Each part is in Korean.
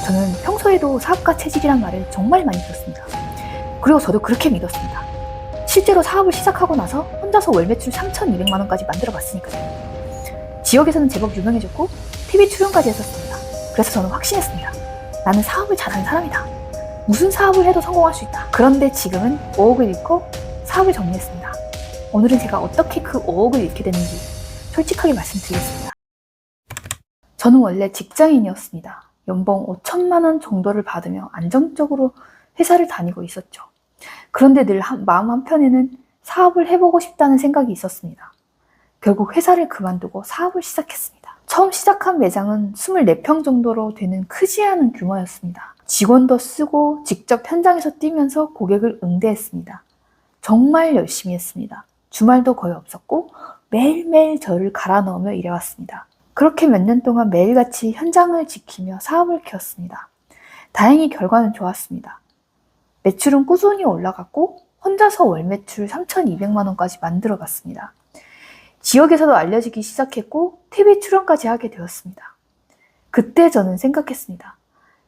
저는 평소에도 사업가 체질이란 말을 정말 많이 들었습니다. 그리고 저도 그렇게 믿었습니다. 실제로 사업을 시작하고 나서 혼자서 월 매출 3,200만 원까지 만들어 봤으니까요. 지역에서는 제법 유명해졌고 TV 출연까지 했었습니다. 그래서 저는 확신했습니다. 나는 사업을 잘하는 사람이다. 무슨 사업을 해도 성공할 수 있다. 그런데 지금은 5억을 잃고 사업을 정리했습니다. 오늘은 제가 어떻게 그 5억을 잃게 됐는지 솔직하게 말씀드리겠습니다. 저는 원래 직장인이었습니다. 연봉 5천만 원 정도를 받으며 안정적으로 회사를 다니고 있었죠. 그런데 늘 마음 한편에는 사업을 해보고 싶다는 생각이 있었습니다. 결국 회사를 그만두고 사업을 시작했습니다. 처음 시작한 매장은 24평 정도로 되는 크지 않은 규모였습니다. 직원도 쓰고 직접 현장에서 뛰면서 고객을 응대했습니다. 정말 열심히 했습니다. 주말도 거의 없었고 매일매일 저를 갈아 넣으며 일해왔습니다. 그렇게 몇 년 동안 매일같이 현장을 지키며 사업을 키웠습니다. 다행히 결과는 좋았습니다. 매출은 꾸준히 올라갔고 혼자서 월 매출 3,200만 원까지 만들어 봤습니다. 지역에서도 알려지기 시작했고 TV 출연까지 하게 되었습니다. 그때 저는 생각했습니다.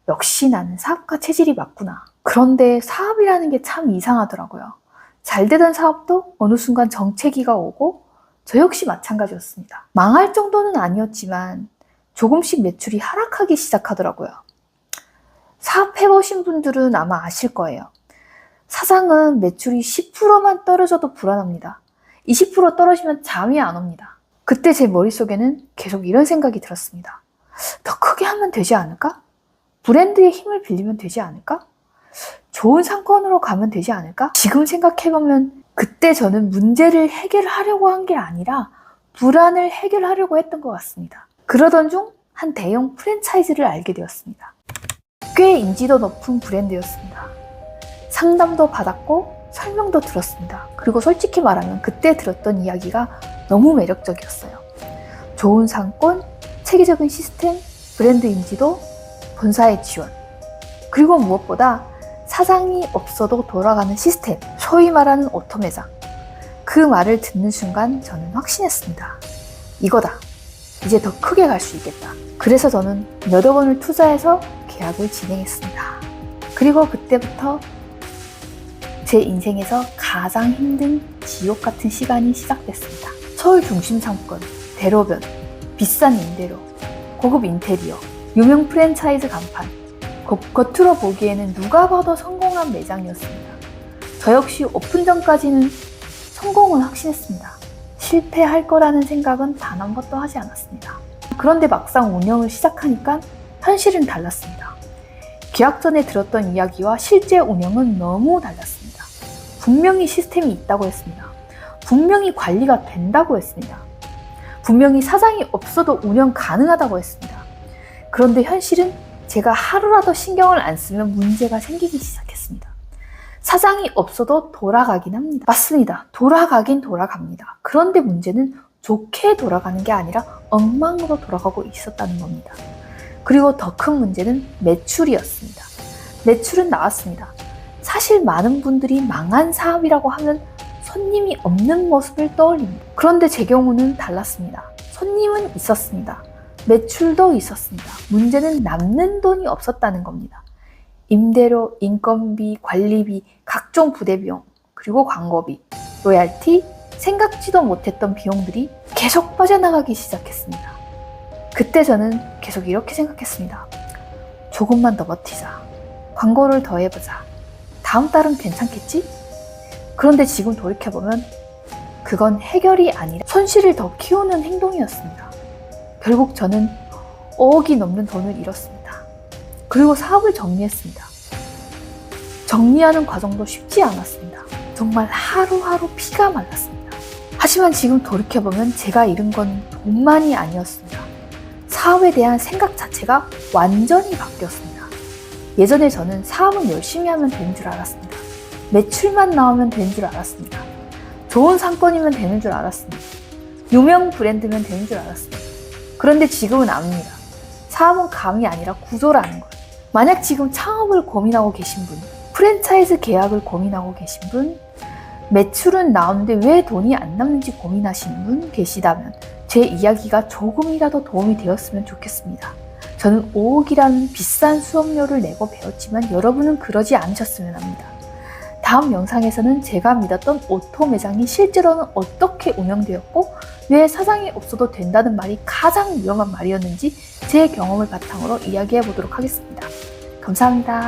역시 나는 사업가 체질이 맞구나. 그런데 사업이라는 게 참 이상하더라고요. 잘 되던 사업도 어느 순간 정체기가 오고 저 역시 마찬가지였습니다. 망할 정도는 아니었지만 조금씩 매출이 하락하기 시작하더라고요. 사업해보신 분들은 아마 아실 거예요. 사장은 매출이 10%만 떨어져도 불안합니다. 20% 떨어지면 잠이 안 옵니다. 그때 제 머릿속에는 계속 이런 생각이 들었습니다. 더 크게 하면 되지 않을까? 브랜드의 힘을 빌리면 되지 않을까? 좋은 상권으로 가면 되지 않을까? 지금 생각해보면 그때 저는 문제를 해결하려고 한 게 아니라 불안을 해결하려고 했던 것 같습니다. 그러던 중 한 대형 프랜차이즈를 알게 되었습니다. 꽤 인지도 높은 브랜드였습니다. 상담도 받았고 설명도 들었습니다. 그리고 솔직히 말하면 그때 들었던 이야기가 너무 매력적이었어요. 좋은 상권, 체계적인 시스템, 브랜드 인지도, 본사의 지원, 그리고 무엇보다 사장이 없어도 돌아가는 시스템, 소위 말하는 오토매장. 그 말을 듣는 순간 저는 확신했습니다. 이거다. 이제 더 크게 갈 수 있겠다. 그래서 저는 몇억 원을 투자해서 계약을 진행했습니다. 그리고 그때부터 제 인생에서 가장 힘든 지옥 같은 시간이 시작됐습니다. 서울 중심 상권, 대로변, 비싼 임대료, 고급 인테리어, 유명 프랜차이즈 간판, 겉으로 보기에는 누가 봐도 성공한 매장이었습니다. 저 역시 오픈 전까지는 성공을 확신했습니다. 실패할 거라는 생각은 단 한 번도 하지 않았습니다. 그런데 막상 운영을 시작하니까 현실은 달랐습니다. 계약 전에 들었던 이야기와 실제 운영은 너무 달랐습니다. 분명히 시스템이 있다고 했습니다. 분명히 관리가 된다고 했습니다. 분명히 사장이 없어도 운영 가능하다고 했습니다. 그런데 현실은 제가 하루라도 신경을 안 쓰면 문제가 생기기 시작했습니다. 사장이 없어도 돌아가긴 합니다. 맞습니다. 돌아가긴 돌아갑니다. 그런데 문제는 좋게 돌아가는 게 아니라 엉망으로 돌아가고 있었다는 겁니다. 그리고 더 큰 문제는 매출이었습니다. 매출은 나왔습니다. 사실 많은 분들이 망한 사업이라고 하면 손님이 없는 모습을 떠올립니다. 그런데 제 경우는 달랐습니다. 손님은 있었습니다. 매출도 있었습니다. 문제는 남는 돈이 없었다는 겁니다. 임대료, 인건비, 관리비, 각종 부대비용, 그리고 광고비, 로얄티, 생각지도 못했던 비용들이 계속 빠져나가기 시작했습니다. 그때 저는 계속 이렇게 생각했습니다. 조금만 더 버티자. 광고를 더 해보자. 다음 달은 괜찮겠지? 그런데 지금 돌이켜보면 그건 해결이 아니라 손실을 더 키우는 행동이었습니다. 결국 저는 5억이 넘는 돈을 잃었습니다. 그리고 사업을 정리했습니다. 정리하는 과정도 쉽지 않았습니다. 정말 하루하루 피가 말랐습니다. 하지만 지금 돌이켜보면 제가 잃은 건 돈만이 아니었습니다. 사업에 대한 생각 자체가 완전히 바뀌었습니다. 예전에 저는 사업은 열심히 하면 되는 줄 알았습니다. 매출만 나오면 되는 줄 알았습니다. 좋은 상권이면 되는 줄 알았습니다. 유명 브랜드면 되는 줄 알았습니다. 그런데 지금은 압니다. 사업은 감이 아니라 구조라는 걸. 만약 지금 창업을 고민하고 계신 분, 프랜차이즈 계약을 고민하고 계신 분, 매출은 나오는데 왜 돈이 안 남는지 고민하시는 분 계시다면 제 이야기가 조금이라도 도움이 되었으면 좋겠습니다. 저는 5억이라는 비싼 수업료를 내고 배웠지만 여러분은 그러지 않으셨으면 합니다. 다음 영상에서는 제가 믿었던 오토 매장이 실제로는 어떻게 운영되었고 왜 사장이 없어도 된다는 말이 가장 위험한 말이었는지 제 경험을 바탕으로 이야기해 보도록 하겠습니다. 감사합니다.